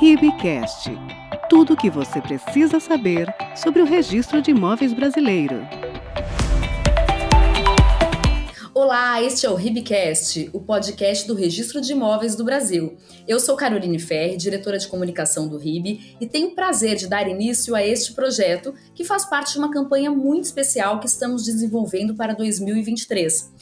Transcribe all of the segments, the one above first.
RIBcast. Tudo o que você precisa saber sobre o Registro de Imóveis Brasileiro. Olá, este é o RIBcast, o podcast do Registro de Imóveis do Brasil. Eu sou Caroline Ferri, diretora de comunicação do RIB, e tenho o prazer de dar início a este projeto, que faz parte de uma campanha muito especial que estamos desenvolvendo para 2023.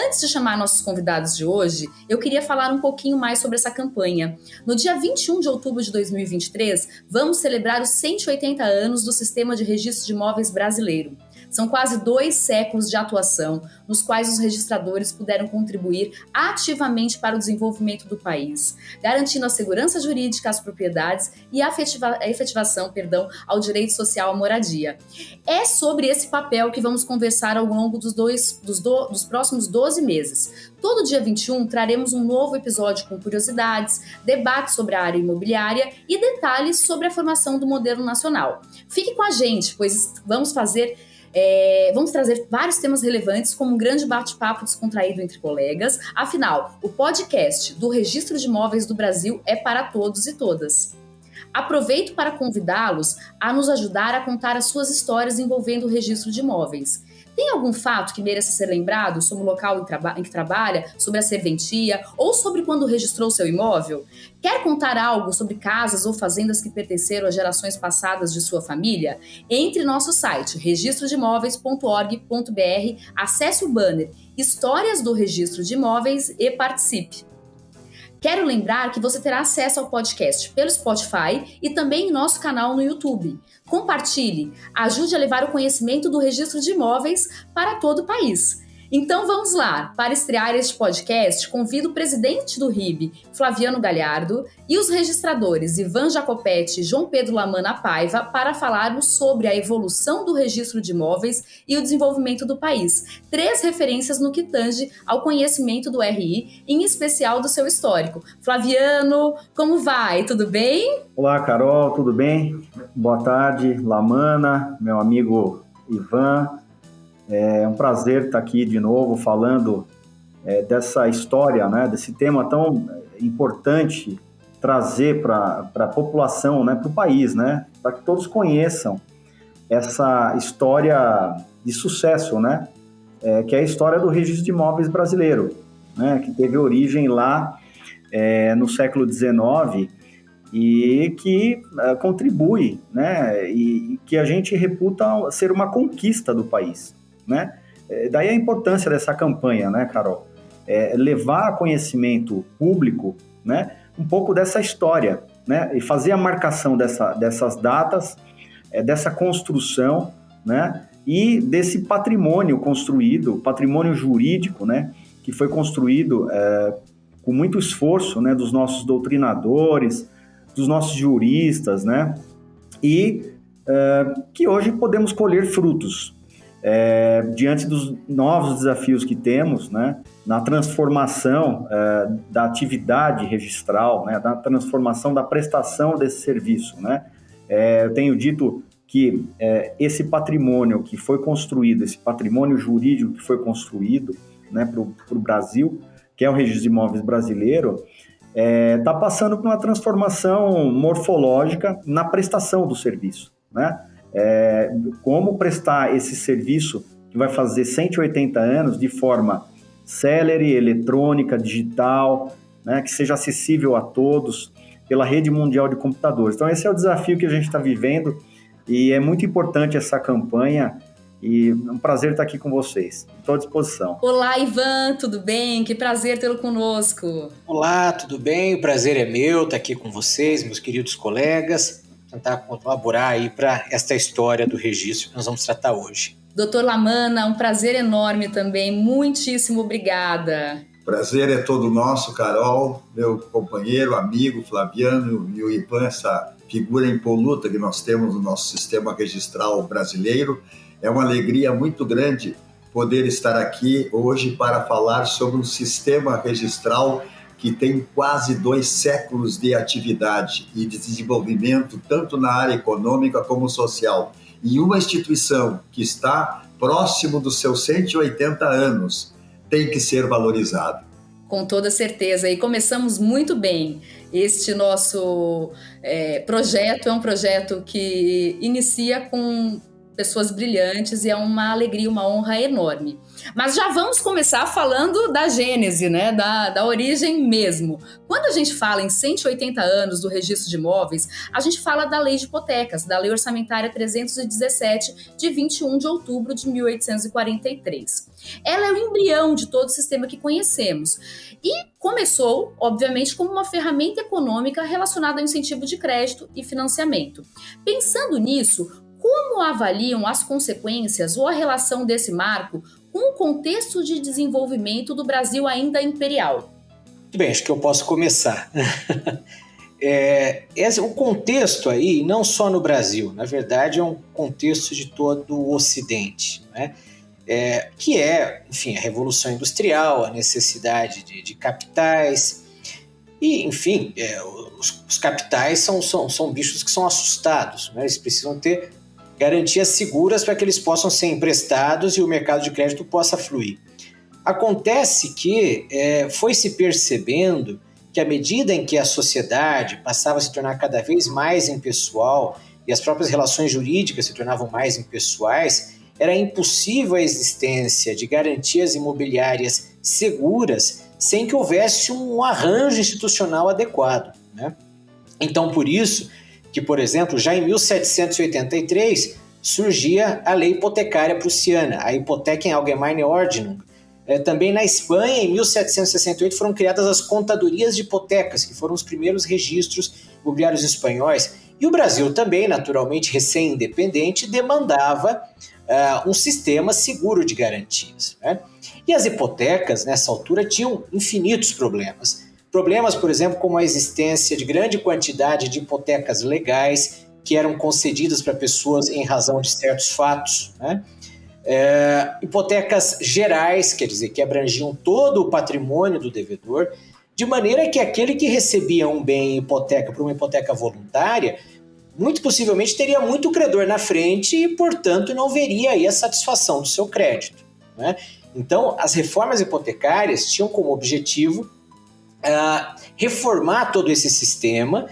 Antes de chamar nossos convidados de hoje, eu queria falar um pouquinho mais sobre essa campanha. No dia 21 de outubro de 2023, vamos celebrar os 180 anos do Sistema de Registro de Imóveis Brasileiro. São quase 2 séculos de atuação, nos quais os registradores puderam contribuir ativamente para o desenvolvimento do país, garantindo a segurança jurídica às propriedades e a efetivação ao direito social à moradia. É sobre esse papel que vamos conversar ao longo dos próximos 12 meses. Todo dia 21 traremos um novo episódio com curiosidades, debates sobre a área imobiliária e detalhes sobre a formação do modelo nacional. Fique com a gente, pois vamos trazer vários temas relevantes, como um grande bate-papo descontraído entre colegas. Afinal, o podcast do Registro de Imóveis do Brasil é para todos e todas. Aproveito para convidá-los a nos ajudar a contar as suas histórias envolvendo o registro de imóveis. Tem algum fato que mereça ser lembrado sobre o local em que trabalha, sobre a serventia ou sobre quando registrou seu imóvel? Quer contar algo sobre casas ou fazendas que pertenceram a gerações passadas de sua família? Entre em nosso site registrodeimóveis.org.br, acesse o banner Histórias do Registro de Imóveis e participe. Quero lembrar que você terá acesso ao podcast pelo Spotify e também em nosso canal no YouTube. Compartilhe, ajude a levar o conhecimento do registro de imóveis para todo o país. Então vamos lá! Para estrear este podcast, convido o presidente do RIB, Flaviano Galhardo, e os registradores Ivan Jacopetti e João Pedro Lamana Paiva para falarmos sobre a evolução do registro de imóveis e o desenvolvimento do país. 3 referências no que tange ao conhecimento do RI, em especial do seu histórico. Flaviano, como vai? Tudo bem? Olá, Carol, tudo bem? Boa tarde, Lamana, meu amigo Ivan. É um prazer estar aqui de novo falando dessa história, né, desse tema tão importante, trazer para a população, né, para o país, né, para que todos conheçam essa história de sucesso, né, que é a história do registro de imóveis brasileiro, né, que teve origem lá no século XIX e que contribui, né, e que a gente reputa ser uma conquista do país. Né? Daí a importância dessa campanha, né, Carol? Levar a conhecimento público, né, um pouco dessa história, né, e fazer a marcação dessas datas, dessa construção, né, e desse patrimônio construído, patrimônio jurídico, né, que foi construído com muito esforço, né, dos nossos doutrinadores, dos nossos juristas, né, e que hoje podemos colher frutos. Diante dos novos desafios que temos, né, na transformação da atividade registral, né, da transformação da prestação desse serviço, né, eu tenho dito que esse patrimônio que foi construído, esse patrimônio jurídico que foi construído, né, para o Brasil, que é o registro de imóveis brasileiro, está passando por uma transformação morfológica na prestação do serviço, né? Como prestar esse serviço que vai fazer 180 anos de forma célere, eletrônica, digital, né, que seja acessível a todos pela rede mundial de computadores. Então esse é o desafio que a gente está vivendo e é muito importante essa campanha e é um prazer estar aqui com vocês. Estou à disposição. Olá, Ivan, tudo bem? Que prazer tê-lo conosco. Olá, tudo bem? O prazer é meu estar aqui com vocês, meus queridos colegas. Tentar colaborar aí para esta história do registro que nós vamos tratar hoje. Doutor Lamana, um prazer enorme também, muitíssimo obrigada. Prazer é todo nosso, Carol, meu companheiro, amigo Flaviano e o Ivan, essa figura impoluta que nós temos no nosso sistema registral brasileiro. É uma alegria muito grande poder estar aqui hoje para falar sobre um sistema registral que tem quase 2 séculos de atividade e de desenvolvimento, tanto na área econômica como social. E uma instituição que está próximo dos seus 180 anos tem que ser valorizada. Com toda certeza, e começamos muito bem. Este nosso projeto é um projeto que inicia com pessoas brilhantes e é uma alegria, uma honra enorme. Mas já vamos começar falando da gênese, né? Da origem mesmo. Quando a gente fala em 180 anos do registro de imóveis, a gente fala da Lei de Hipotecas, da Lei Orçamentária 317, de 21 de outubro de 1843. Ela é o embrião de todo o sistema que conhecemos e começou, obviamente, como uma ferramenta econômica relacionada ao incentivo de crédito e financiamento. Pensando nisso, como avaliam as consequências ou a relação desse marco com o contexto de desenvolvimento do Brasil ainda imperial? Muito bem, acho que eu posso começar. O contexto aí, não só no Brasil, na verdade é um contexto de todo o Ocidente, né? Que é, enfim, a Revolução Industrial, a necessidade de capitais, e, enfim, os capitais são bichos que são assustados, né? Eles precisam ter garantias seguras para que eles possam ser emprestados e o mercado de crédito possa fluir. Acontece que foi se percebendo que à medida em que a sociedade passava a se tornar cada vez mais impessoal e as próprias relações jurídicas se tornavam mais impessoais, era impossível a existência de garantias imobiliárias seguras sem que houvesse um arranjo institucional adequado, né? Então, por isso que, por exemplo, já em 1783 surgia a Lei Hipotecária Prussiana, a Hypotheken Allgemeine Ordnung. Também na Espanha, em 1768, foram criadas as contadorias de hipotecas, que foram os primeiros registros imobiliários espanhóis. E o Brasil também, naturalmente recém-independente, demandava um sistema seguro de garantias, né? E as hipotecas, nessa altura, tinham infinitos problemas. Problemas, por exemplo, como a existência de grande quantidade de hipotecas legais que eram concedidas para pessoas em razão de certos fatos, né? Hipotecas gerais, quer dizer, que abrangiam todo o patrimônio do devedor, de maneira que aquele que recebia um bem em hipoteca por uma hipoteca voluntária, muito possivelmente teria muito credor na frente e, portanto, não veria aí a satisfação do seu crédito, né? Então, as reformas hipotecárias tinham como objetivo reformar todo esse sistema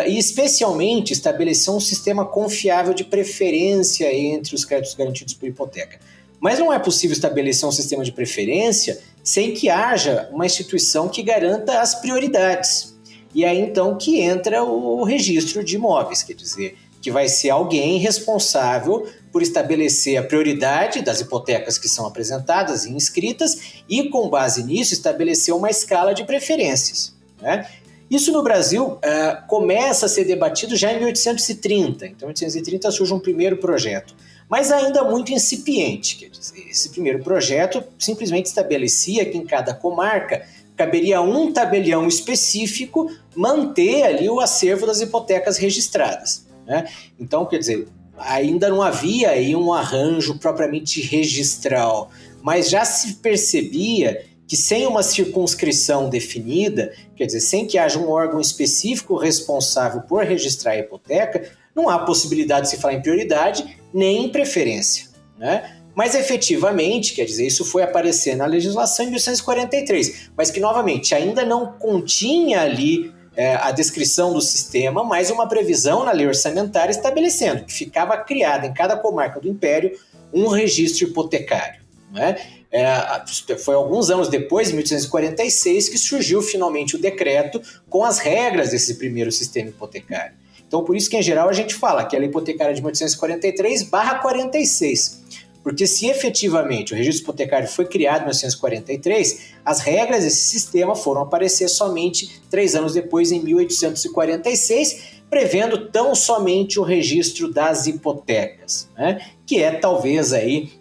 e especialmente estabelecer um sistema confiável de preferência entre os créditos garantidos por hipoteca. Mas não é possível estabelecer um sistema de preferência sem que haja uma instituição que garanta as prioridades. E aí então que entra o registro de imóveis, quer dizer, que vai ser alguém responsável por estabelecer a prioridade das hipotecas que são apresentadas e inscritas e, com base nisso, estabelecer uma escala de preferências, né? Isso no Brasil começa a ser debatido já em 1830. Então, em 1830 surge um primeiro projeto, mas ainda muito incipiente. Quer dizer, esse primeiro projeto simplesmente estabelecia que em cada comarca caberia um tabelião específico manter ali o acervo das hipotecas registradas, né? Então, quer dizer, ainda não havia aí um arranjo propriamente registral, mas já se percebia que sem uma circunscrição definida, quer dizer, sem que haja um órgão específico responsável por registrar a hipoteca, não há possibilidade de se falar em prioridade nem em preferência, né? Mas efetivamente, quer dizer, isso foi aparecer na legislação em 1843, mas que novamente ainda não continha ali a descrição do sistema, mas uma previsão na lei orçamentária estabelecendo que ficava criada em cada comarca do Império um registro hipotecário, né? Foi alguns anos depois, em 1846, que surgiu finalmente o decreto com as regras desse primeiro sistema hipotecário. Então, por isso que, em geral, a gente fala que a lei hipotecária de 1843/46, porque se efetivamente o registro hipotecário foi criado em 1943, as regras desse sistema foram aparecer somente 3 anos depois, em 1846, prevendo tão somente o registro das hipotecas, né? Que é talvez aí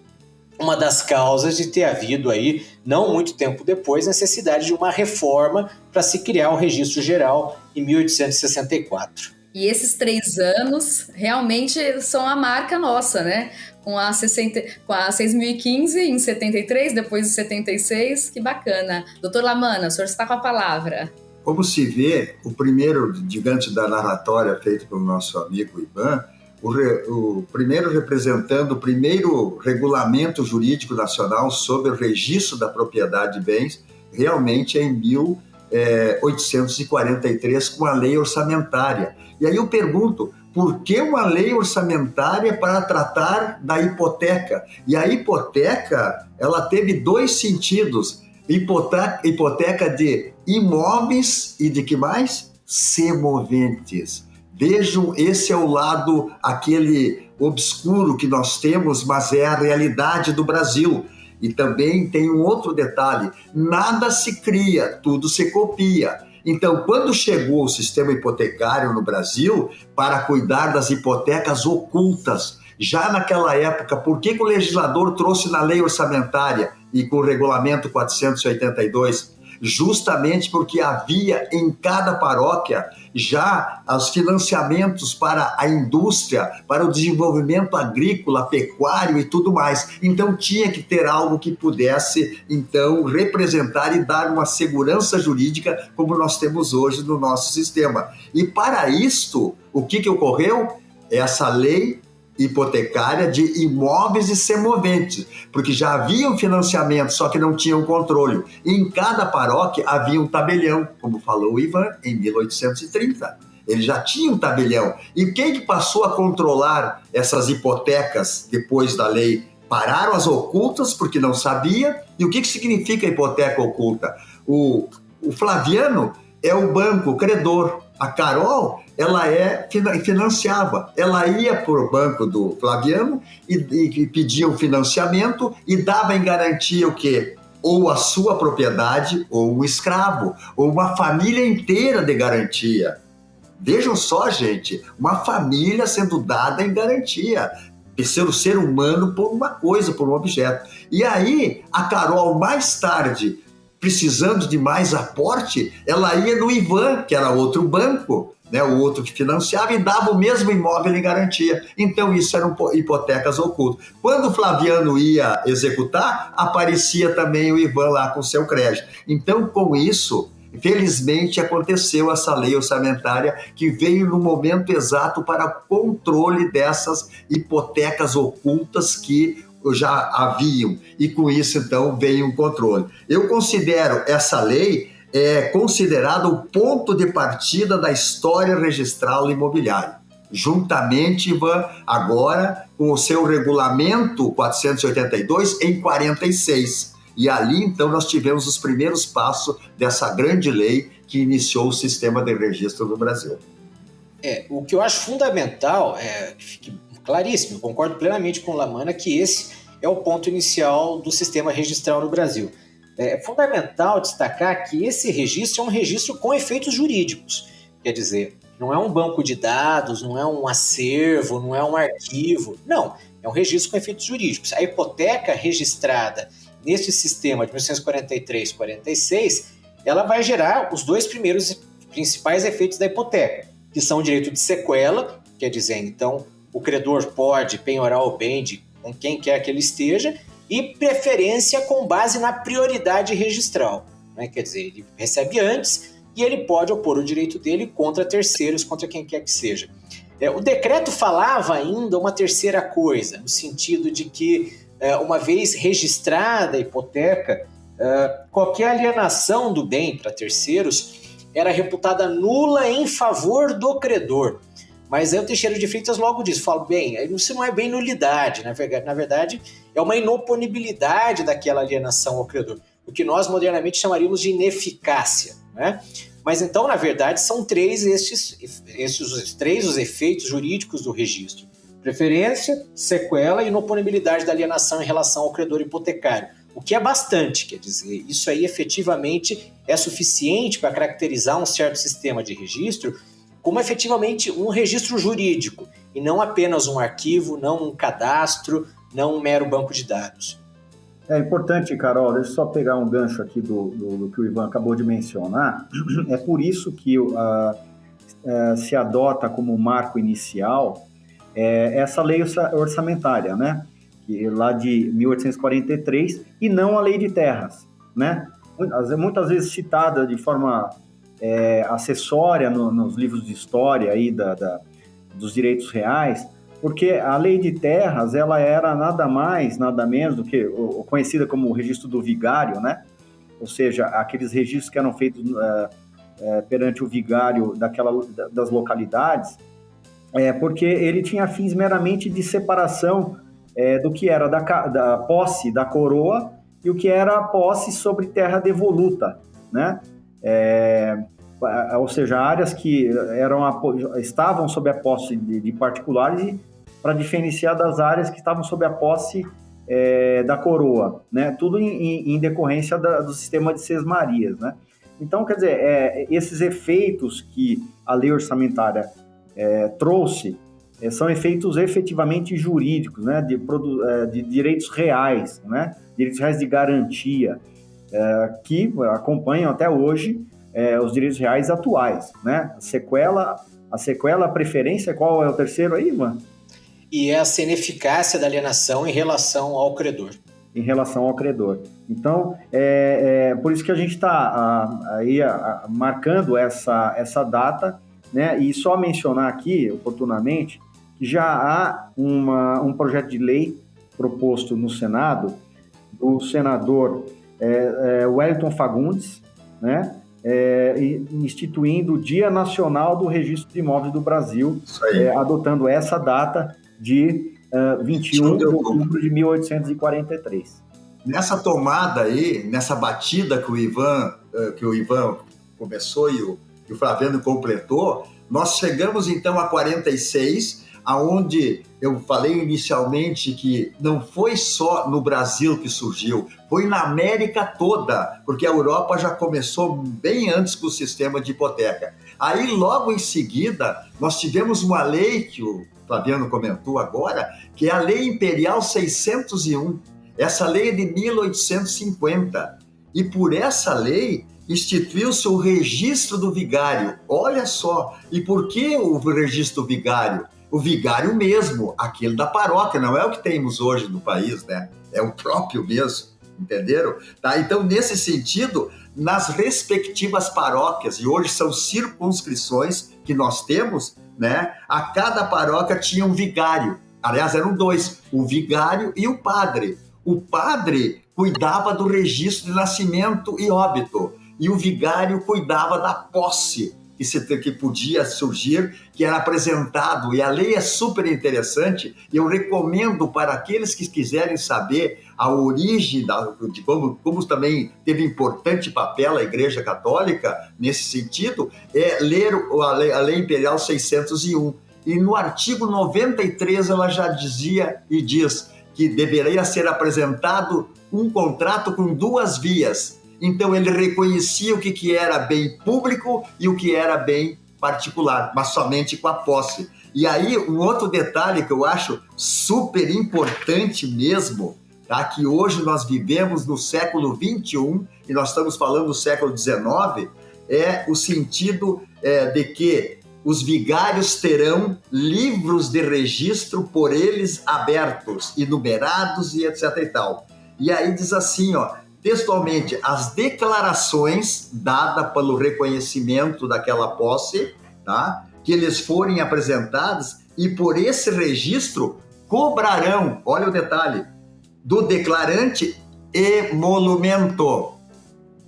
uma das causas de ter havido aí, não muito tempo depois, necessidade de uma reforma para se criar um registro geral em 1864. E esses 3 anos realmente são a marca nossa, né? Com a 6.015 em 73, depois de 76, que bacana. Doutor Lamana, o senhor está com a palavra. Como se vê, o primeiro, diante da narratória feita pelo nosso amigo Ivan, o primeiro representando o primeiro regulamento jurídico nacional sobre o registro da propriedade de bens, realmente é em 1843 com a lei orçamentária. E aí eu pergunto, por que uma lei orçamentária para tratar da hipoteca? E a hipoteca, ela teve dois sentidos, hipoteca de imóveis e de que mais? Semoventes. Vejam, esse é o lado, aquele obscuro que nós temos, mas é a realidade do Brasil. E também tem um outro detalhe, nada se cria, tudo se copia. Então, quando chegou o sistema hipotecário no Brasil, para cuidar das hipotecas ocultas, já naquela época, por que o legislador trouxe na lei orçamentária e com o regulamento 482? Justamente porque havia em cada paróquia já os financiamentos para a indústria, para o desenvolvimento agrícola, pecuário e tudo mais. Então tinha que ter algo que pudesse, então, representar e dar uma segurança jurídica como nós temos hoje no nosso sistema. E para isto, o que ocorreu? Essa lei hipotecária de imóveis e semoventes, porque já havia um financiamento, só que não tinham controle. E em cada paróquia havia um tabelião, como falou o Ivan, em 1830. Ele já tinha um tabelião. E quem que passou a controlar essas hipotecas depois da lei? Pararam as ocultas, porque não sabia. E o que significa hipoteca oculta? O Flaviano é o banco, o credor. A Carol, ela financiava. Ela ia para o banco do Flaviano e pedia um financiamento e dava em garantia o quê? Ou a sua propriedade, ou um escravo, ou uma família inteira de garantia. Vejam só, gente, uma família sendo dada em garantia. Ser o ser humano por uma coisa, por um objeto. E aí, a Carol, mais tarde, precisando de mais aporte, ela ia no Ivan, que era outro banco, né, o outro que financiava, e dava o mesmo imóvel em garantia. Então, isso eram hipotecas ocultas. Quando o Flaviano ia executar, aparecia também o Ivan lá com seu crédito. Então, com isso, felizmente aconteceu essa lei orçamentária que veio no momento exato para controle dessas hipotecas ocultas que já haviam, e com isso então veio um controle. Eu considero essa lei considerada o ponto de partida da história registral imobiliária, juntamente, Ivan, agora com o seu regulamento 482 em 46. E ali, então, nós tivemos os primeiros passos dessa grande lei que iniciou o sistema de registro no Brasil. O que eu acho fundamental, que fique claríssimo, eu concordo plenamente com o Lamana que esse é o ponto inicial do sistema registral no Brasil. É fundamental destacar que esse registro é um registro com efeitos jurídicos, quer dizer, não é um banco de dados, não é um acervo, não é um arquivo, não, é um registro com efeitos jurídicos. A hipoteca registrada neste sistema de 1943-46, ela vai gerar os dois primeiros principais efeitos da hipoteca, que são o direito de sequela, quer dizer, então, o credor pode penhorar o bem com quem quer que ele esteja, e preferência com base na prioridade registral, né? Quer dizer, ele recebe antes e ele pode opor o direito dele contra terceiros, contra quem quer que seja. O decreto falava ainda uma terceira coisa, no sentido de que, uma vez registrada a hipoteca, qualquer alienação do bem para terceiros era reputada nula em favor do credor. Mas aí o Teixeira de Freitas logo diz, fala, bem, isso não é bem nulidade, na verdade é uma inoponibilidade daquela alienação ao credor, o que nós modernamente chamaríamos de ineficácia, né? Mas então, na verdade, são três os efeitos jurídicos do registro: preferência, sequela e inoponibilidade da alienação em relação ao credor hipotecário, o que é bastante, quer dizer, isso aí efetivamente é suficiente para caracterizar um certo sistema de registro como efetivamente um registro jurídico, e não apenas um arquivo, não um cadastro, não um mero banco de dados. É importante, Carol, deixa eu só pegar um gancho aqui do que o Ivan acabou de mencionar. É por isso que se adota como marco inicial essa lei orçamentária, né? Que é lá de 1843, e não a lei de terras, né? Muitas vezes citada de forma acessória nos livros de história aí dos direitos reais, porque a lei de terras ela era nada mais, nada menos do que conhecida como o registro do vigário, né? ou seja, aqueles registros que eram feitos perante o vigário das localidades, porque ele tinha fins meramente de separação do que era da posse da coroa e o que era a posse sobre terra devoluta, né? Ou seja, áreas que estavam sob a posse de particulares, para diferenciar das áreas que estavam sob a posse da coroa, né? Tudo em decorrência do sistema de sesmarias, né? Então, quer dizer, esses efeitos que a lei orçamentária trouxe são efeitos efetivamente jurídicos, né? De direitos reais, né? Direitos reais de garantia, que acompanham até hoje os direitos reais atuais, né? A sequela, a preferência, qual é o terceiro aí, Ivan? E essa ineficácia da alienação em relação ao credor. Em relação ao credor. Então, por isso que a gente está marcando essa data, né? E só mencionar aqui, oportunamente, que já há um projeto de lei proposto no Senado, do senador Wellington Fagundes, né? Instituindo o Dia Nacional do Registro de Imóveis do Brasil, adotando essa data de 21 de outubro de 1843. Nessa tomada aí, nessa batida que o Ivan começou e o Flaviano completou, nós chegamos então a 46, aonde eu falei inicialmente que não foi só no Brasil que surgiu, foi na América toda, porque a Europa já começou bem antes com o sistema de hipoteca. Aí, logo em seguida, nós tivemos uma lei que o Flaviano comentou agora, que é a Lei Imperial 601. Essa lei é de 1850. E por essa lei instituiu-se o registro do vigário. Olha só, e por que o registro do vigário? O vigário mesmo, aquele da paróquia, não é o que temos hoje no país, né? É o próprio mesmo, entenderam? Tá? Então, nesse sentido, nas respectivas paróquias, e hoje são circunscrições que nós temos, né? A cada paróquia tinha um vigário. Aliás, eram dois, o vigário e o padre. O padre cuidava do registro de nascimento e óbito, e o vigário cuidava da posse que podia surgir, que era apresentado. E a lei é super interessante, e eu recomendo para aqueles que quiserem saber a origem de como também teve importante papel a Igreja Católica nesse sentido, ler a Lei Imperial 601. E no artigo 93 ela já dizia e diz que deveria ser apresentado um contrato com duas vias. Então, ele reconhecia o que era bem público e o que era bem particular, mas somente com a posse. E aí, um outro detalhe que eu acho super importante mesmo, tá? Que hoje nós vivemos no século XXI, e nós estamos falando do século XIX, é o sentido de que os vigários terão livros de registro por eles abertos, e numerados e etc. e tal. E aí diz assim, textualmente, as declarações dadas pelo reconhecimento daquela posse, tá? Que eles forem apresentadas, e por esse registro cobrarão, olha o detalhe, do declarante emolumento.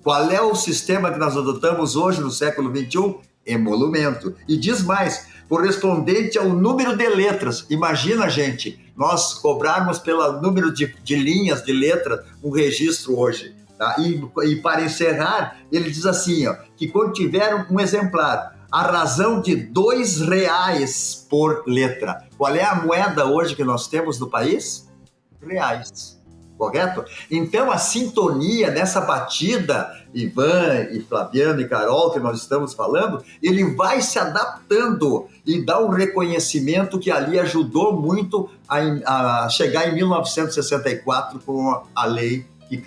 Qual é o sistema que nós adotamos hoje no século XXI? Emolumento. E diz mais, correspondente ao número de letras. Imagina, gente, nós cobrarmos pelo número de linhas, de letras, um registro hoje. Tá? E para encerrar, ele diz assim, que quando tiver um exemplar, a razão de R$2 por letra. Qual é a moeda hoje que nós temos no país? Reais. Correto? Então, a sintonia nessa batida, Ivan e Flaviano e Carol, que nós estamos falando, ele vai se adaptando e dá um reconhecimento que ali ajudou muito a chegar em 1964 com a lei que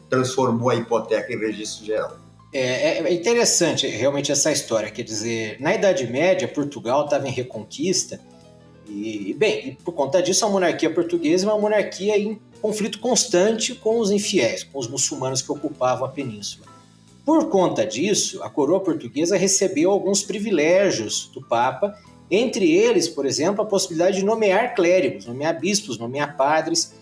transformou a hipoteca em registro geral. É interessante realmente essa história, quer dizer, na Idade Média, Portugal estava em reconquista e por conta disso a monarquia portuguesa é uma monarquia em conflito constante com os infiéis, com os muçulmanos que ocupavam a península. Por conta disso, a coroa portuguesa recebeu alguns privilégios do Papa, entre eles, por exemplo, a possibilidade de nomear clérigos, nomear bispos, nomear padres,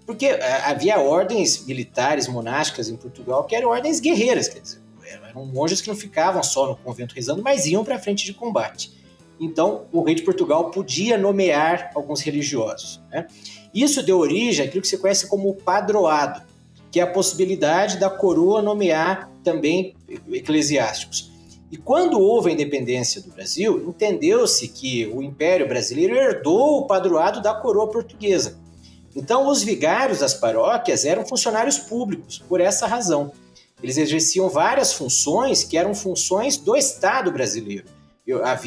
Porque havia ordens militares, monásticas em Portugal, que eram ordens guerreiras, quer dizer, eram monges que não ficavam só no convento rezando, mas iam para a frente de combate. Então, o rei de Portugal podia nomear alguns religiosos, né? Isso deu origem àquilo que se conhece como o padroado, que é a possibilidade da coroa nomear também eclesiásticos. E quando houve a independência do Brasil, entendeu-se que o Império Brasileiro herdou o padroado da coroa portuguesa. Então, os vigários das paróquias eram funcionários públicos, por essa razão. Eles exerciam várias funções que eram funções do Estado brasileiro.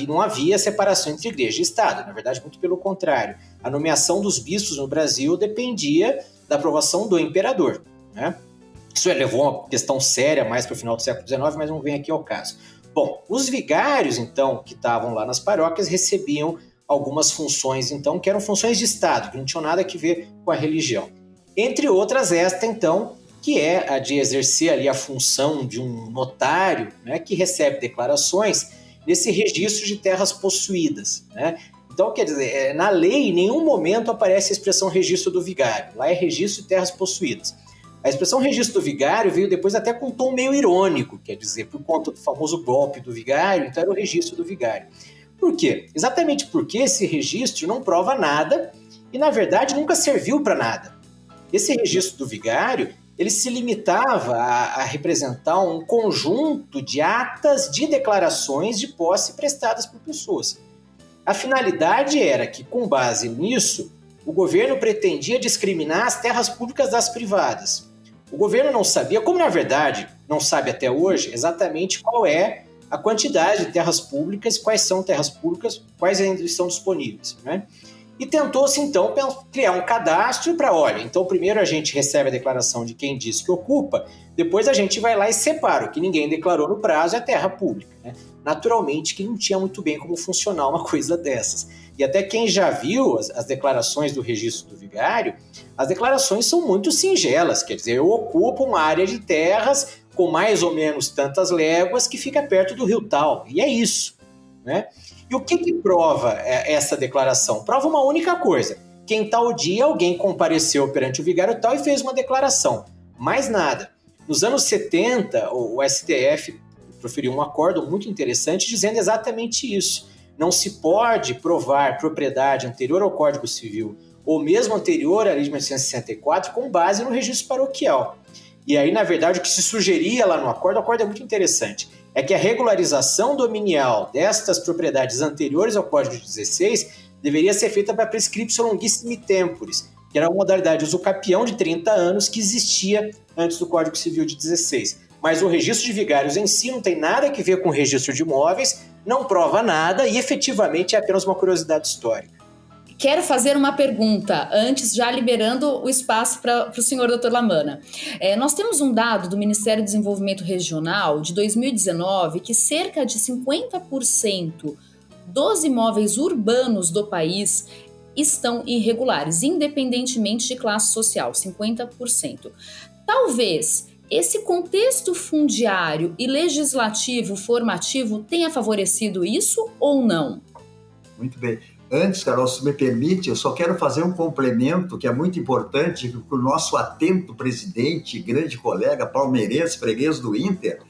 Não havia separação entre igreja e Estado, na verdade, muito pelo contrário. A nomeação dos bispos no Brasil dependia da aprovação do imperador, né? Isso levou a uma questão séria mais para o final do século XIX, mas não vem aqui ao caso. Bom, os vigários, então, que estavam lá nas paróquias, recebiam algumas funções, então, que eram funções de Estado, que não tinham nada a ver com a religião. Entre outras, esta, então, que é a de exercer ali a função de um notário, né, que recebe declarações nesse registro de terras possuídas, né? Então, quer dizer, na lei, em nenhum momento aparece a expressão registro do vigário. Lá é registro de terras possuídas. A expressão registro do vigário veio depois até com um tom meio irônico, quer dizer, por conta do famoso golpe do vigário, então era o registro do vigário. Por quê? Exatamente porque esse registro não prova nada e, na verdade, nunca serviu para nada. Esse registro do vigário, ele se limitava a representar um conjunto de atas de declarações de posse prestadas por pessoas. A finalidade era que, com base nisso, o governo pretendia discriminar as terras públicas das privadas. O governo não sabia, como na verdade não sabe até hoje, exatamente qual é a quantidade de terras públicas, quais são terras públicas, quais ainda estão disponíveis, né? E tentou-se, então, criar um cadastro para, olha, então primeiro a gente recebe a declaração de quem disse que ocupa, depois a gente vai lá e separa. O que ninguém declarou no prazo é terra pública, né? Naturalmente que não tinha muito bem como funcionar uma coisa dessas. E até quem já viu as declarações do registro do vigário, as declarações são muito singelas, quer dizer, eu ocupo uma área de terras com mais ou menos tantas léguas que fica perto do rio tal, e é isso, né? E o que prova essa declaração? Prova uma única coisa, que em tal dia alguém compareceu perante o vigário tal e fez uma declaração, mais nada. Nos anos 70, o STF proferiu um acordo muito interessante dizendo exatamente isso. Não se pode provar propriedade anterior ao Código Civil ou mesmo anterior à Lei de 1964 com base no registro paroquial. E aí, na verdade, o que se sugeria lá no acordo, o acordo é muito interessante, é que a regularização dominial destas propriedades anteriores ao Código de 16 deveria ser feita para prescriptio longissimi temporis, que era uma modalidade usucapião de 30 anos que existia antes do Código Civil de 16. Mas o registro de vigários em si não tem nada a ver com o registro de imóveis, não prova nada e efetivamente é apenas uma curiosidade histórica. Quero fazer uma pergunta, antes já liberando o espaço para o senhor Dr. Lamana. Nós temos um dado do Ministério do Desenvolvimento Regional de 2019 que cerca de 50% dos imóveis urbanos do país estão irregulares, independentemente de classe social, 50%. Talvez esse contexto fundiário e legislativo formativo tenha favorecido isso ou não? Muito bem. Antes, Carol, se me permite, eu só quero fazer um complemento que é muito importante, que o nosso atento presidente, grande colega, palmeirense, freguês do Inter,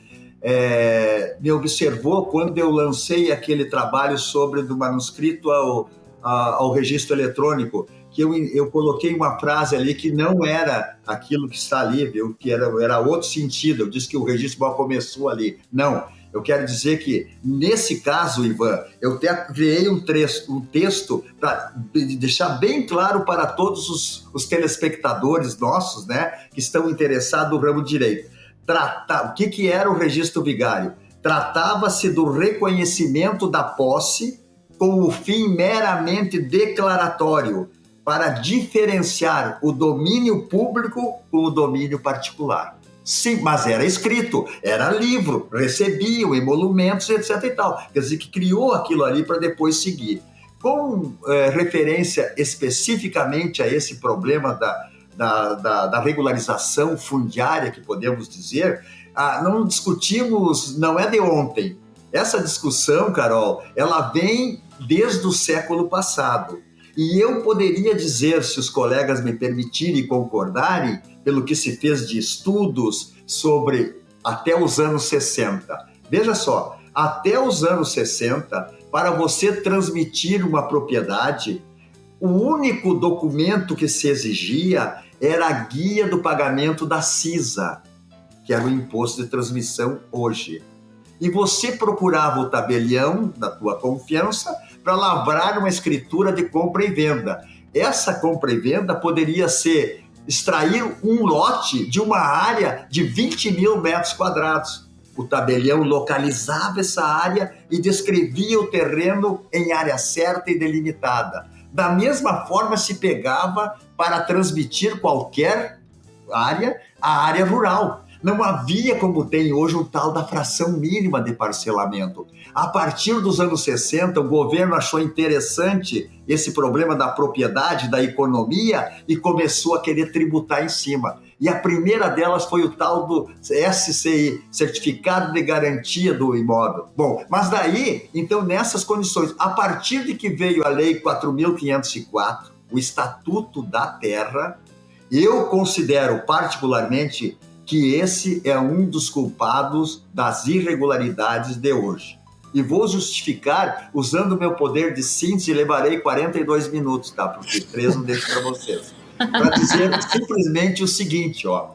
me observou quando eu lancei aquele trabalho sobre do manuscrito ao registro eletrônico, que eu coloquei uma frase ali que não era aquilo que está ali, viu? Que era outro sentido. Eu disse que o registro mal começou ali. Não. Eu quero dizer que, nesse caso, Ivan, eu até criei um texto para deixar bem claro para todos os telespectadores nossos, né, que estão interessados no ramo direito. O que era o registro vigário? Tratava-se do reconhecimento da posse com o fim meramente declaratório, para diferenciar o domínio público com o domínio particular. Sim, mas era escrito, era livro, recebiam emolumentos, etc. e tal. Quer dizer, que criou aquilo ali para depois seguir. Com referência especificamente a esse problema da regularização fundiária, que podemos dizer, não discutimos, não é de ontem. Essa discussão, Carol, ela vem desde o século passado. E eu poderia dizer, se os colegas me permitirem e concordarem, pelo que se fez de estudos sobre até os anos 60. Veja só, até os anos 60, para você transmitir uma propriedade, o único documento que se exigia era a guia do pagamento da CISA, que era o imposto de transmissão hoje. E você procurava o tabelião da tua confiança para lavrar uma escritura de compra e venda. Essa compra e venda poderia ser extrair um lote de uma área de 20 mil metros quadrados. O tabelião localizava essa área e descrevia o terreno em área certa e delimitada. Da mesma forma se pegava para transmitir qualquer área, a área rural. Não havia, como tem hoje, o tal da fração mínima de parcelamento. A partir dos anos 60, o governo achou interessante esse problema da propriedade, da economia, e começou a querer tributar em cima. E a primeira delas foi o tal do SCI, Certificado de Garantia do Imóvel. Bom, mas daí, então, nessas condições, a partir de que veio a Lei 4.504, o Estatuto da Terra, eu considero particularmente que esse é um dos culpados das irregularidades de hoje. E vou justificar usando o meu poder de síntese, levarei 42 minutos, tá? Porque 3 não deixo para vocês. Para dizer simplesmente o seguinte, ó.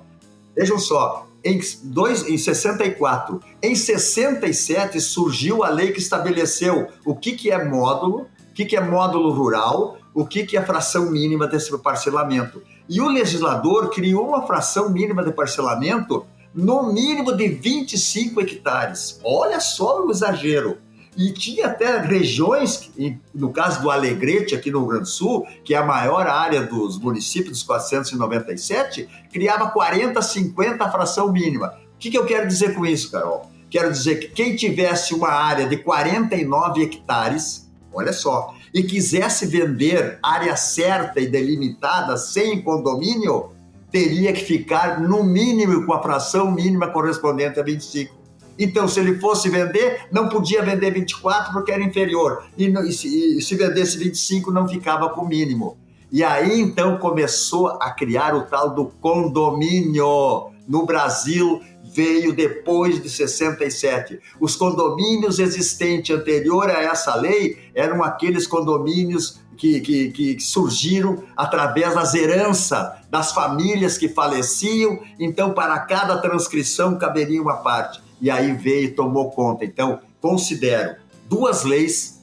Vejam só, em 64, em 67 surgiu a lei que estabeleceu o que é módulo, o que é módulo rural, o que é a fração mínima desse parcelamento. E o legislador criou uma fração mínima de parcelamento no mínimo de 25 hectares. Olha só o exagero. E tinha até regiões, no caso do Alegrete, aqui no Rio Grande do Sul, que é a maior área dos municípios, dos 497, criava 40, 50 a fração mínima. O que eu quero dizer com isso, Carol? Quero dizer que quem tivesse uma área de 49 hectares, olha só, e quisesse vender área certa e delimitada, sem condomínio, teria que ficar no mínimo com a fração mínima correspondente a 25. Então, se ele fosse vender, não podia vender 24 porque era inferior. E se vendesse 25, não ficava com o mínimo. E aí, então, começou a criar o tal do condomínio. No Brasil, veio depois de 67. Os condomínios existentes anterior a essa lei eram aqueles condomínios que surgiram através das heranças das famílias que faleciam. Então, para cada transcrição, caberia uma parte. E aí veio e tomou conta. Então, considero duas leis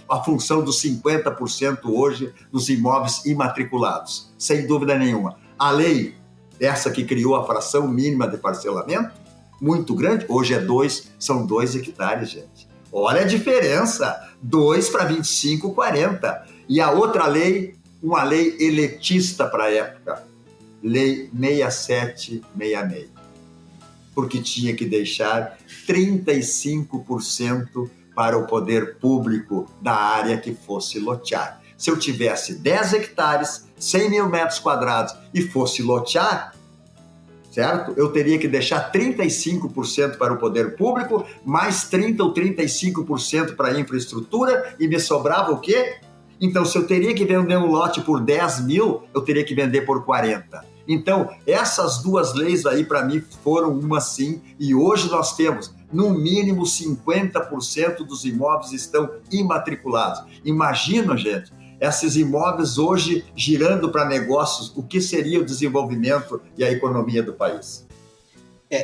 a função dos 50% hoje dos imóveis imatriculados, sem dúvida nenhuma. A lei, essa que criou a fração mínima de parcelamento, muito grande, hoje são 2 hectares, gente. Olha a diferença, 2 para 25, 40. E a outra lei, uma lei elitista para a época, Lei 6766. Porque tinha que deixar 35% para o poder público da área que fosse lotear. Se eu tivesse 10 hectares, 100 mil metros quadrados e fosse lotear, certo? Eu teria que deixar 35% para o poder público, mais 30% ou 35% para a infraestrutura e me sobrava o quê? Então, se eu teria que vender um lote por 10 mil, eu teria que vender por 40. Então, essas duas leis aí, para mim, foram uma sim, e hoje nós temos, no mínimo, 50% dos imóveis estão imatriculados. Imagina, gente, esses imóveis hoje girando para negócios, o que seria o desenvolvimento e a economia do país?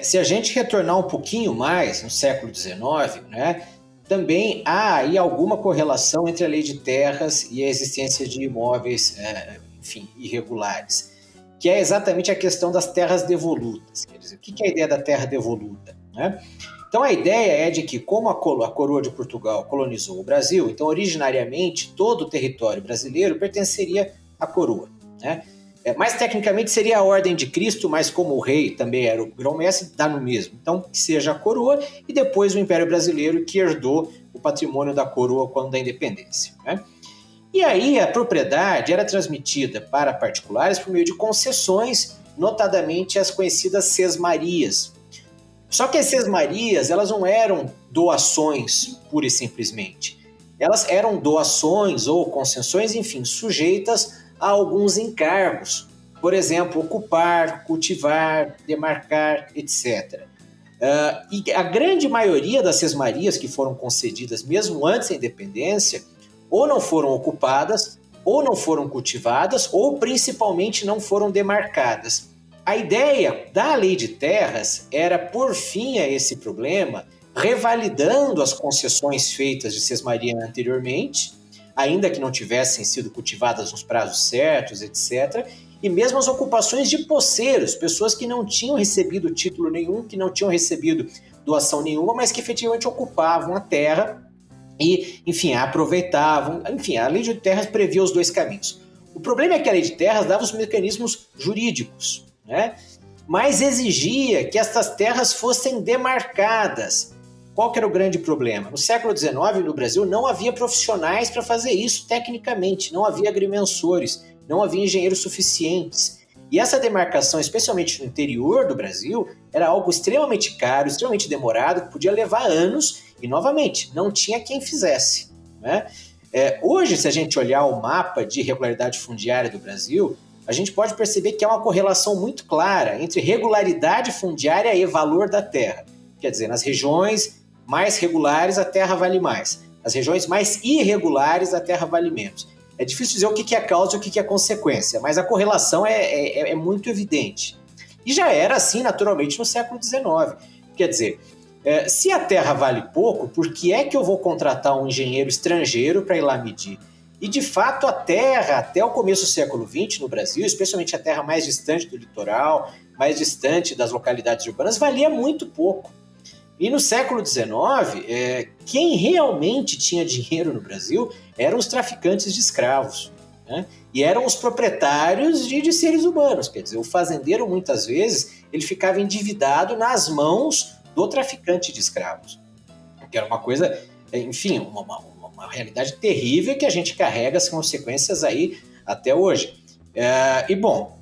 Se a gente retornar um pouquinho mais no século XIX, né, também há aí alguma correlação entre a lei de terras e a existência de imóveis, irregulares, que é exatamente a questão das terras devolutas. Quer dizer, o que é a ideia da terra devoluta, né? Então, a ideia é de que, como a coroa de Portugal colonizou o Brasil, então, originariamente, todo o território brasileiro pertenceria à coroa, né? Mais tecnicamente seria a ordem de Cristo, mas como o rei também era o grão-mestre, dá no mesmo. Então, que seja a coroa e depois o Império Brasileiro, que herdou o patrimônio da coroa quando da independência, né? E aí a propriedade era transmitida para particulares por meio de concessões, notadamente as conhecidas sesmarias. Só que as sesmarias, elas não eram doações pura e simplesmente. elas eram doações ou concessões, enfim, sujeitas a alguns encargos. Por exemplo, ocupar, cultivar, demarcar, etc. E a grande maioria das sesmarias que foram concedidas mesmo antes da independência ou não foram ocupadas, ou não foram cultivadas, ou principalmente não foram demarcadas. A ideia da Lei de Terras era pôr fim a esse problema, revalidando as concessões feitas de sesmaria anteriormente, ainda que não tivessem sido cultivadas nos prazos certos, etc., e mesmo as ocupações de poceiros, pessoas que não tinham recebido título nenhum, que não tinham recebido doação nenhuma, mas que efetivamente ocupavam a terra e, enfim, a aproveitavam. Enfim, a Lei de Terras previa os dois caminhos. O problema é que a Lei de Terras dava os mecanismos jurídicos, né? Mas exigia que estas terras fossem demarcadas. Qual que era o grande problema? No século XIX, no Brasil, não havia profissionais para fazer isso tecnicamente, não havia agrimensores, não havia engenheiros suficientes. E essa demarcação, especialmente no interior do Brasil, era algo extremamente caro, extremamente demorado, que podia levar anos e, novamente, não tinha quem fizesse, né? Hoje, se a gente olhar o mapa de irregularidade fundiária do Brasil, a gente pode perceber que há uma correlação muito clara entre regularidade fundiária e valor da terra. Quer dizer, nas regiões mais regulares, a terra vale mais. Nas regiões mais irregulares, a terra vale menos. É difícil dizer o que é causa e o que é consequência, mas a correlação é muito evidente. E já era assim, naturalmente, no século XIX. Quer dizer, se a terra vale pouco, por que é que eu vou contratar um engenheiro estrangeiro para ir lá medir? E, de fato, a terra, até o começo do século XX no Brasil, especialmente a terra mais distante do litoral, mais distante das localidades urbanas, valia muito pouco. E no século XIX, quem realmente tinha dinheiro no Brasil eram os traficantes de escravos, né? E eram os proprietários de seres humanos. Quer dizer, o fazendeiro, muitas vezes, ele ficava endividado nas mãos do traficante de escravos. Que era uma coisa, enfim, uma realidade terrível que a gente carrega as consequências aí até hoje. E, bom,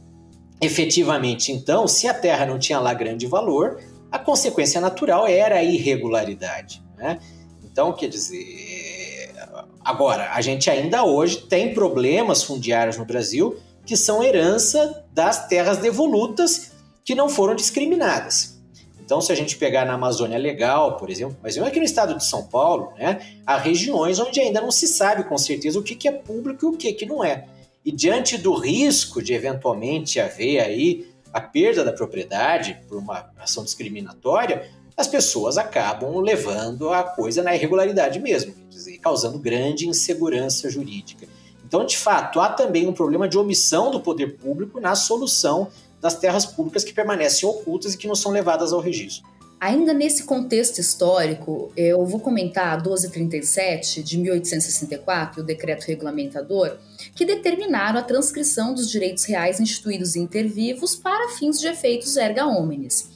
efetivamente, então, se a terra não tinha lá grande valor, a consequência natural era a irregularidade, né? Então, quer dizer, agora, a gente ainda hoje tem problemas fundiários no Brasil que são herança das terras devolutas que não foram discriminadas. Então, se a gente pegar na Amazônia Legal, por exemplo, mas aqui no estado de São Paulo, né, há regiões onde ainda não se sabe com certeza o que é público e o que não é. E diante do risco de eventualmente haver aí a perda da propriedade por uma ação discriminatória, as pessoas acabam levando a coisa na irregularidade mesmo, quer dizer, causando grande insegurança jurídica. Então, de fato, há também um problema de omissão do poder público na solução das terras públicas que permanecem ocultas e que não são levadas ao registro. Ainda nesse contexto histórico, eu vou comentar a 1237 de 1864, o decreto regulamentador, que determinaram a transcrição dos direitos reais instituídos inter vivos para fins de efeitos erga omnes.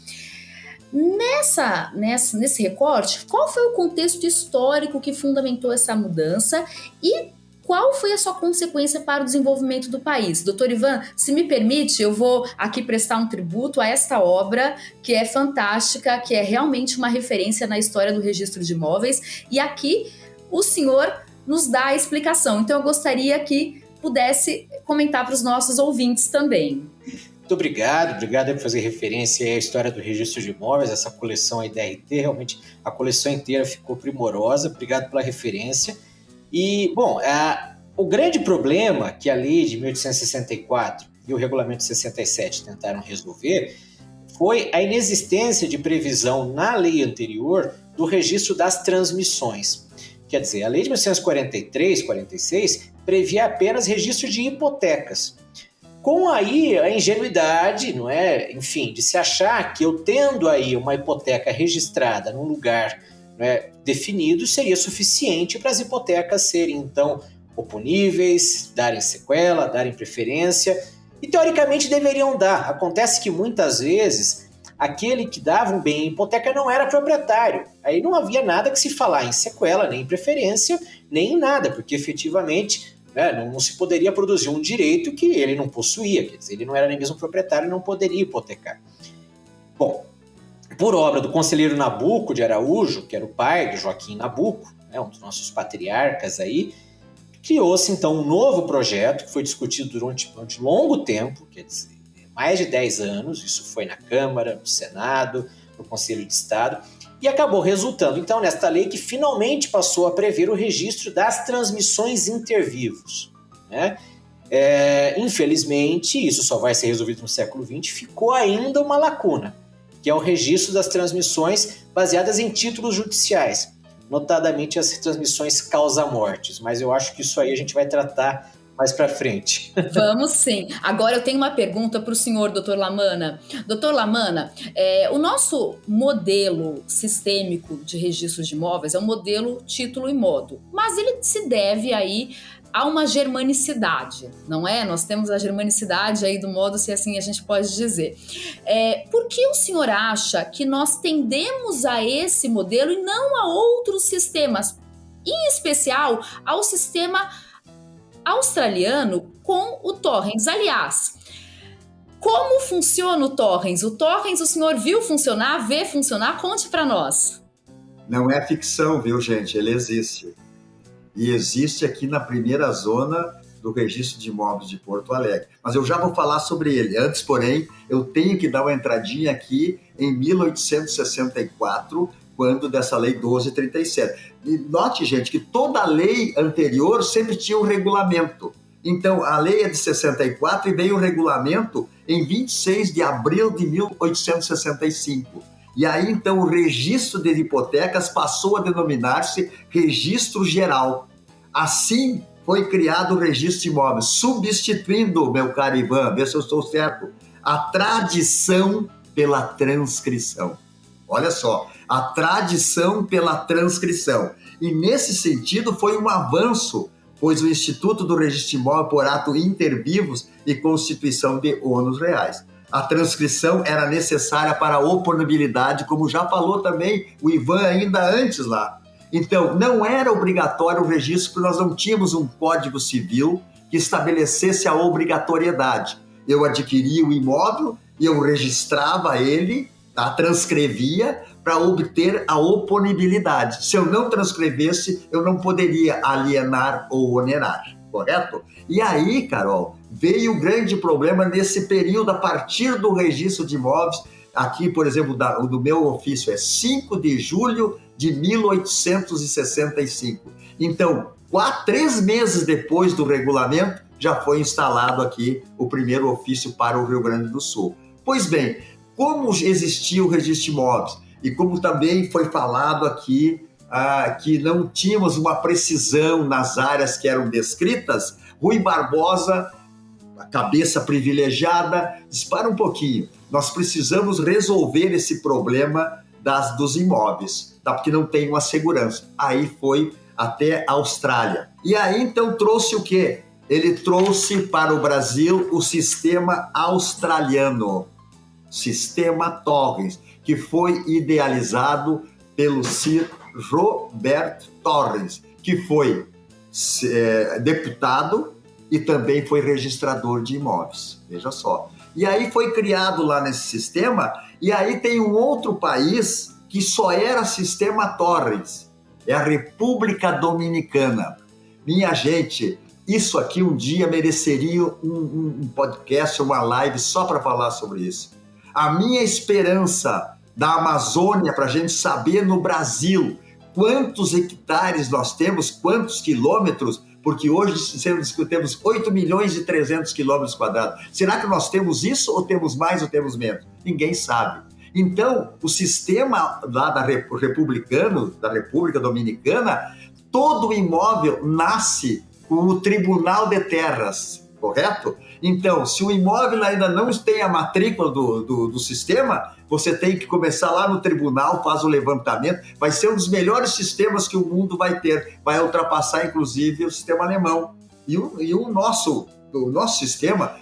Nesse recorte, qual foi o contexto histórico que fundamentou essa mudança e qual foi a sua consequência para o desenvolvimento do país? Doutor Ivan, se me permite, eu vou aqui prestar um tributo a esta obra, que é fantástica, que é realmente uma referência na história do registro de imóveis, e aqui o senhor nos dá a explicação. Então eu gostaria que pudesse comentar para os nossos ouvintes também. Muito obrigado por fazer referência à história do registro de imóveis, essa coleção aí da RT, realmente a coleção inteira ficou primorosa, obrigado pela referência. E, bom, o grande problema que a lei de 1864 e o regulamento de 67 tentaram resolver foi a inexistência de previsão na lei anterior do registro das transmissões. Quer dizer, a lei de 1943, 46, previa apenas registro de hipotecas. Com aí a ingenuidade, não é? Enfim, de se achar que eu tendo aí uma hipoteca registrada num lugar, né, definido, seria suficiente para as hipotecas serem, então, oponíveis, darem sequela, darem preferência, e teoricamente deveriam dar. Acontece que muitas vezes aquele que dava um bem em hipoteca não era proprietário. Aí não havia nada que se falar em sequela, nem em preferência, nem em nada, porque efetivamente, né, não se poderia produzir um direito que ele não possuía, quer dizer, ele não era nem mesmo proprietário e não poderia hipotecar. Bom, por obra do conselheiro Nabuco de Araújo, que era o pai de Joaquim Nabuco, né, um dos nossos patriarcas aí, criou-se então um novo projeto que foi discutido durante longo tempo, quer dizer, mais de 10 anos, isso foi na Câmara, no Senado, no Conselho de Estado, e acabou resultando então nesta lei que finalmente passou a prever o registro das transmissões intervivos, né? Infelizmente, isso só vai ser resolvido no século XX, ficou ainda uma lacuna, que é o registro das transmissões baseadas em títulos judiciais, notadamente as transmissões causa-mortes, mas eu acho que isso aí a gente vai tratar mais para frente. Vamos sim. Agora eu tenho uma pergunta para o senhor, doutor Lamana. Doutor Lamana, o nosso modelo sistêmico de registro de imóveis é um modelo título e modo, mas ele se deve aí a uma germanicidade, não é? Nós temos a germanicidade aí do modo, se assim a gente pode dizer. Por que o senhor acha que nós tendemos a esse modelo e não a outros sistemas, em especial ao sistema australiano com o Torrens? Aliás, como funciona o Torrens? O Torrens o senhor viu funcionar, vê funcionar? Conte para nós. Não é ficção, viu, gente? Ele existe. E existe aqui na primeira zona do Registro de Imóveis de Porto Alegre. Mas eu já vou falar sobre ele. Antes, porém, eu tenho que dar uma entradinha aqui em 1864, quando dessa lei 1237. E note, gente, que toda lei anterior sempre tinha um regulamento. Então, a lei é de 64 e veio o regulamento em 26 de abril de 1865. E aí, então, o registro de hipotecas passou a denominar-se Registro Geral. Assim, foi criado o Registro de Imóveis, substituindo, meu caro Ivan, vê se eu estou certo, a tradição pela transcrição. Olha só, a tradição pela transcrição. E, nesse sentido, foi um avanço, pois o Instituto do Registro de Imóveis, por ato inter vivos e constituição de ônus reais. A transcrição era necessária para a oponibilidade, como já falou também o Ivan ainda antes lá. Então, não era obrigatório o registro, porque nós não tínhamos um Código Civil que estabelecesse a obrigatoriedade. Eu adquiria o imóvel e eu registrava ele, transcrevia, para obter a oponibilidade. Se eu não transcrevesse, eu não poderia alienar ou onerar, correto? E aí, Carol, veio o grande problema nesse período, a partir do registro de imóveis. Aqui, por exemplo, o do meu ofício é 5 de julho de 1865. Então, 3 meses depois do regulamento, já foi instalado aqui o primeiro ofício para o Rio Grande do Sul. Pois bem, como existia o registro de imóveis e como também foi falado aqui que não tínhamos uma precisão nas áreas que eram descritas, Rui Barbosa, a cabeça privilegiada, dispara um pouquinho. Nós precisamos resolver esse problema dos imóveis, tá? Porque não tem uma segurança. Aí foi até a Austrália. E aí, então, trouxe o quê? Ele trouxe para o Brasil o sistema australiano, sistema Torrens, que foi idealizado pelo Sir Robert Torrens, que foi deputado e também foi registrador de imóveis. Veja só. E aí foi criado lá nesse sistema, e aí tem um outro país que só era sistema Torrens, é a República Dominicana. Minha gente, isso aqui um dia mereceria um podcast, uma live só para falar sobre isso. A minha esperança da Amazônia, para a gente saber no Brasil quantos hectares nós temos, quantos quilômetros, porque hoje temos 8 milhões e 300 quilômetros quadrados. Será que nós temos isso ou temos mais ou temos menos? Ninguém sabe. Então, o sistema lá republicano, da República Dominicana, todo imóvel nasce com o Tribunal de Terras, correto? Então, se o imóvel ainda não tem a matrícula do sistema, você tem que começar lá no tribunal, faz o levantamento, vai ser um dos melhores sistemas que o mundo vai ter, vai ultrapassar inclusive o sistema alemão. E o nosso sistema,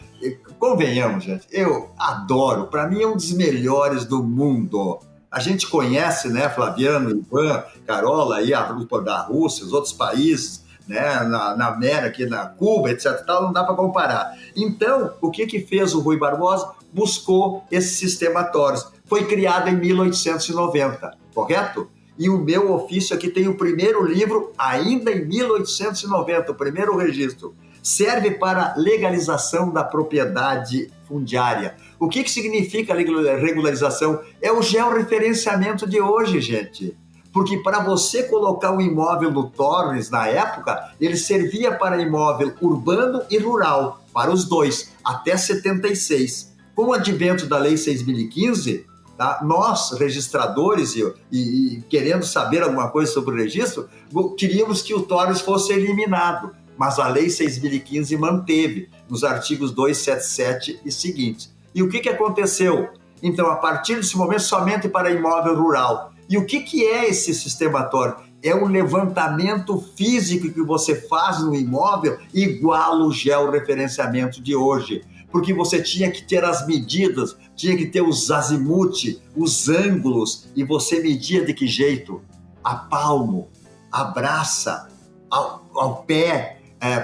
convenhamos, gente, eu adoro, para mim é um dos melhores do mundo. A gente conhece, né, Flaviano, Ivan, Carola, aí a luta da Rússia, os outros países, né, na América, aqui na Cuba, etc. Tal, não dá para comparar. Então, o que fez o Rui Barbosa? Buscou esse sistema TORS. Foi criado em 1890, correto? E o meu ofício aqui tem o primeiro livro, ainda em 1890, o primeiro registro. Serve para legalização da propriedade fundiária. O que significa regularização? É o georreferenciamento de hoje, gente. Porque para você colocar um imóvel no TORS, na época, ele servia para imóvel urbano e rural, para os dois, até 76. Com o advento da Lei 6.015, tá, nós, registradores, e querendo saber alguma coisa sobre o registro, queríamos que o TORS fosse eliminado. Mas a Lei 6.015 manteve, nos artigos 277 e seguintes. E o que aconteceu? Então, a partir desse momento, somente para imóvel rural. E o que é esse sistema TOR? É um levantamento físico que você faz no imóvel igual ao georreferenciamento de hoje. Porque você tinha que ter as medidas, tinha que ter os azimuth, os ângulos, e você media de que jeito? A palmo, a braça, ao pé,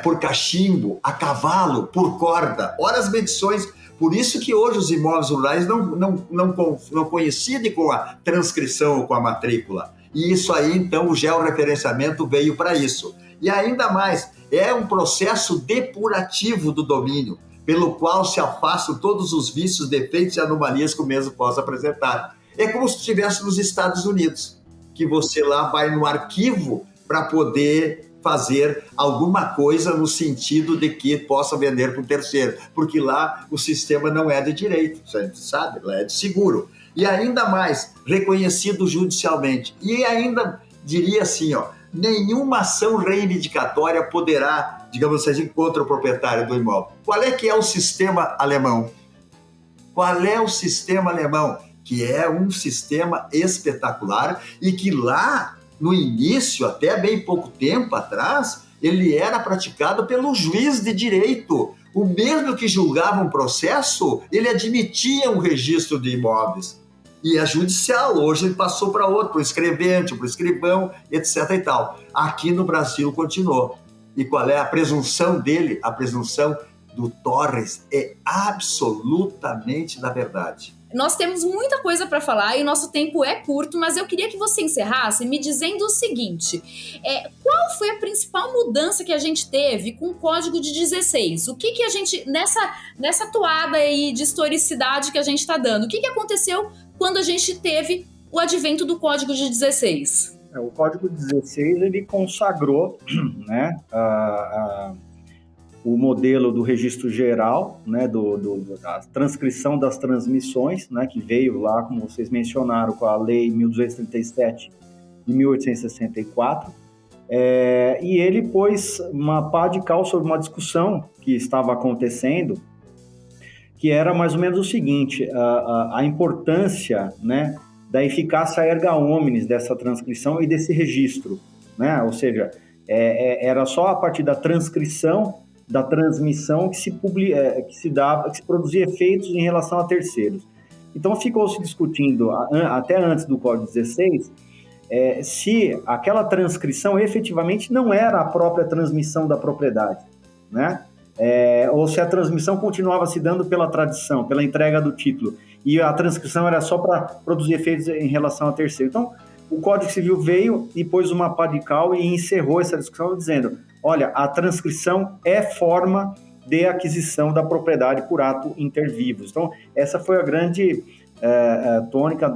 por cachimbo, a cavalo, por corda. Olha as medições. Por isso que hoje os imóveis rurais não coincidem com a transcrição ou com a matrícula. E isso aí, então, o georreferenciamento veio para isso. E ainda mais, é um processo depurativo do domínio, pelo qual se afastam todos os vícios, defeitos e anomalias que o mesmo possa apresentar. É como se estivesse nos Estados Unidos, que você lá vai no arquivo para poder fazer alguma coisa no sentido de que possa vender para um terceiro, porque lá o sistema não é de direito, a gente sabe, lá é de seguro. E ainda mais, reconhecido judicialmente. E ainda diria assim, nenhuma ação reivindicatória poderá, digamos assim, contra o proprietário do imóvel. Qual é que é o sistema alemão? Qual é o sistema alemão? Que é um sistema espetacular e que lá, no início, até bem pouco tempo atrás, ele era praticado pelo juiz de direito. O mesmo que julgava um processo, ele admitia um registro de imóveis. E a judicial, hoje ele passou para outro, para o escrevente, para o escrivão, etc. e tal. Aqui no Brasil continuou. E qual é a presunção dele? A presunção do TORS é absolutamente da verdade. Nós temos muita coisa para falar e o nosso tempo é curto, mas eu queria que você encerrasse me dizendo o seguinte: qual foi a principal mudança que a gente teve com o Código de 16? O que a gente, nessa toada aí de historicidade que a gente está dando, o que aconteceu quando a gente teve o advento do Código de 16? O Código 16, ele consagrou, né, o modelo do registro geral, né, da transcrição das transmissões, né, que veio lá, como vocês mencionaram, com a Lei 1237 de 1864, e ele pôs uma pá de cal sobre uma discussão que estava acontecendo, que era mais ou menos o seguinte: a importância, né, da eficácia erga omnes dessa transcrição e desse registro, né, ou seja, era só a partir da transcrição, da transmissão que se produzia efeitos em relação a terceiros. Então ficou se discutindo, até antes do Código 16, se aquela transcrição efetivamente não era a própria transmissão da propriedade, né? Ou se a transmissão continuava se dando pela tradição, pela entrega do título, e a transcrição era só para produzir efeitos em relação a terceiro. Então, o Código Civil veio e pôs uma pá de cal e encerrou essa discussão dizendo: olha, a transcrição é forma de aquisição da propriedade por ato inter vivos. Então, essa foi a grande tônica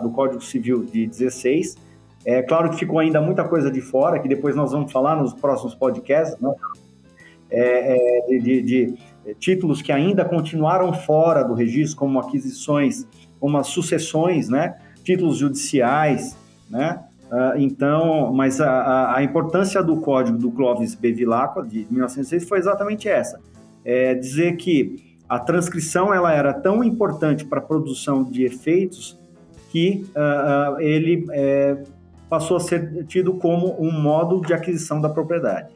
do Código Civil de 16. É claro que ficou ainda muita coisa de fora, que depois nós vamos falar nos próximos podcasts, né? De títulos que ainda continuaram fora do registro, como aquisições, como as sucessões, né? Títulos judiciais, né? Então, mas a importância do Código do Clovis Bevilacqua, de 1906, foi exatamente essa. Dizer que a transcrição ela era tão importante para a produção de efeitos que ele passou a ser tido como um modo de aquisição da propriedade.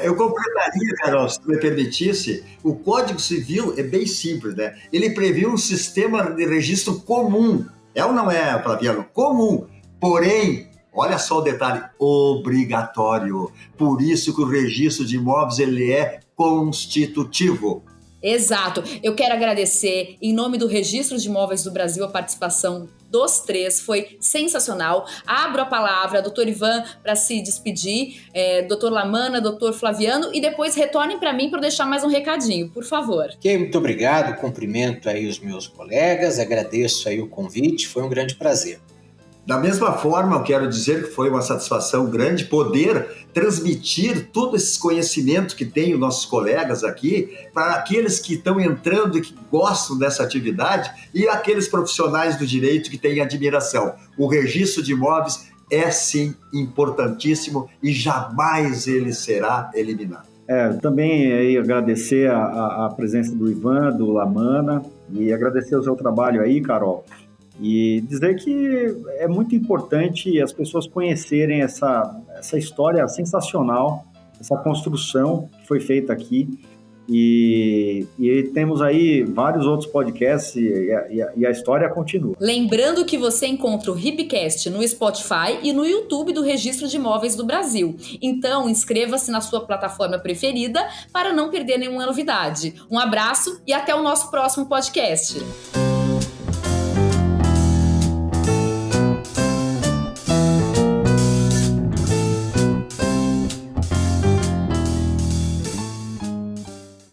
Eu completaria, Carol, se me permitisse, o Código Civil é bem simples, né? Ele previu um sistema de registro comum. É ou não é, Flaviano? Comum. Porém, Olha só o detalhe, obrigatório. Por isso que o registro de imóveis ele é constitutivo. Exato. Eu quero agradecer, em nome do Registro de Imóveis do Brasil, a participação dos três. Foi sensacional. Abro a palavra, doutor Ivan, para se despedir, doutor Lamana, doutor Flaviano, e depois retornem para mim para deixar mais um recadinho, por favor. Ok, muito obrigado. Cumprimento aí os meus colegas, agradeço aí o convite, foi um grande prazer. Da mesma forma, eu quero dizer que foi uma satisfação grande poder transmitir todo esse conhecimento que tem os nossos colegas aqui para aqueles que estão entrando e que gostam dessa atividade e aqueles profissionais do direito que têm admiração. O registro de imóveis é, sim, importantíssimo e jamais ele será eliminado. Também aí agradecer a presença do Ivan, do Lamana, e agradecer o seu trabalho aí, Carol. E dizer que é muito importante as pessoas conhecerem essa história sensacional, essa construção que foi feita aqui. E temos aí vários outros podcasts e a história continua. Lembrando que você encontra o Ribcast no Spotify e no YouTube do Registro de Imóveis do Brasil. Então, inscreva-se na sua plataforma preferida para não perder nenhuma novidade. Um abraço e até o nosso próximo podcast.